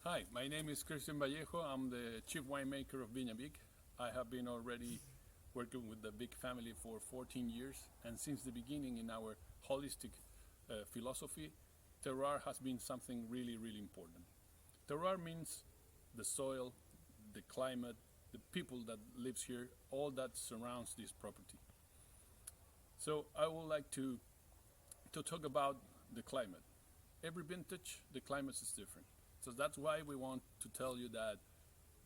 Hi, my name is Christian Vallejo. I'm the chief winemaker of Viña VIK. I have been already working with the VIK family for 14 years, and since the beginning in our holistic philosophy, terroir has been something really, really important. Terroir means the soil, the climate, the people that lives here, all that surrounds this property. So I would like to talk about the climate. Every vintage, the climate is different. So that's why we want to tell you that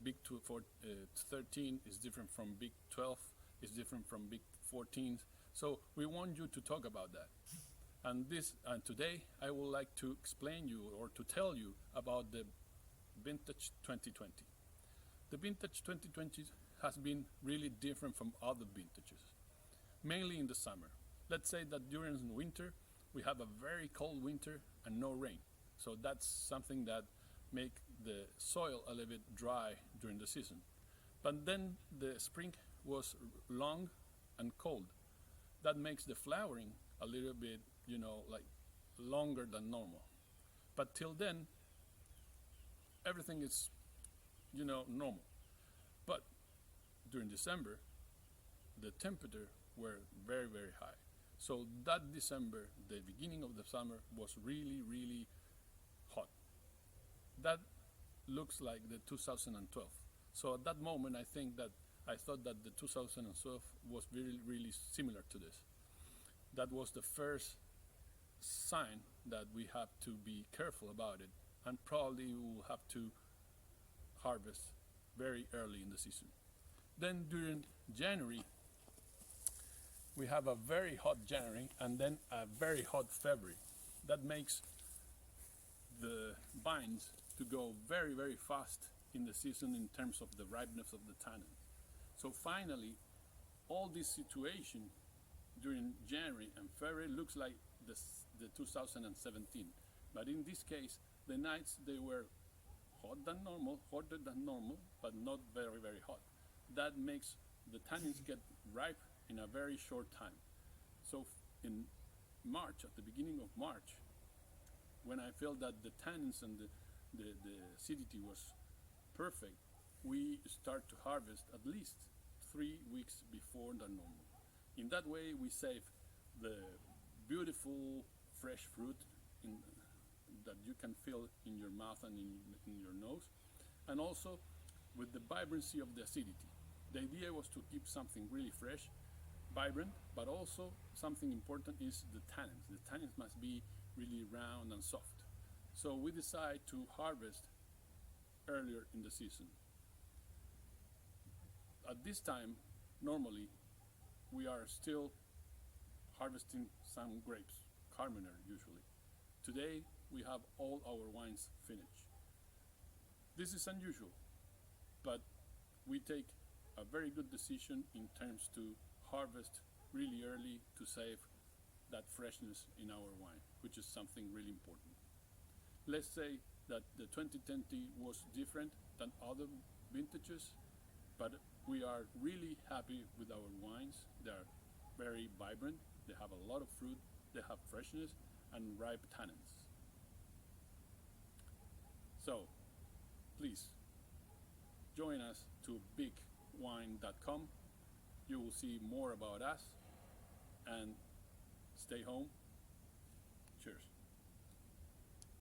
VIK 13 is different from VIK 12, is different from VIK 14. So we want you to talk about that. And today I would like to explain you or to tell you about the vintage 2020. The vintage 2020 has been really different from other vintages, mainly in the summer. Let's say that during winter we have a very cold winter and no rain. So that's something that make the soil a little bit dry during the season. But then the spring was long and cold. That makes the flowering a little bit, like longer than normal. But till then, everything is, normal. But during December, the temperature were very, very high. So that December, the beginning of the summer, was really, really hot. That looks like the 2012. So at that moment, I thought that the 2012 was really, really similar to this. That was the first sign that we have to be careful about it, and probably we will have to harvest very early in the season. Then during January, we have a very hot January and then a very hot February. That makes the vines to go very, very fast in the season in terms of the ripeness of the tannin. So finally, all this situation during January and February looks like the 2017. But in this case, the nights, they were hotter than normal, but not very, very hot. That makes the tannins get ripe in a very short time. So in March, at the beginning of March, when I felt that the tannins and the acidity was perfect, we start to harvest at least 3 weeks before the normal. In that way, we save the beautiful fresh fruit that you can feel in your mouth and in your nose, and also with the vibrancy of the acidity. The idea was to keep something really fresh, vibrant, but also something important is the tannins. The tannins must be really round and soft. So we decide to harvest earlier in the season. At this time, normally, we are still harvesting some grapes, Carmener usually. Today, we have all our wines finished. This is unusual, but we take a very good decision in terms to harvest really early to save that freshness in our wine, which is something really important. Let's say that the 2020 was different than other vintages, but we are really happy with our wines. They are very vibrant, they have a lot of fruit, they have freshness and ripe tannins. So please join us to vikwine.com. You will see more about us, and stay home. Cheers.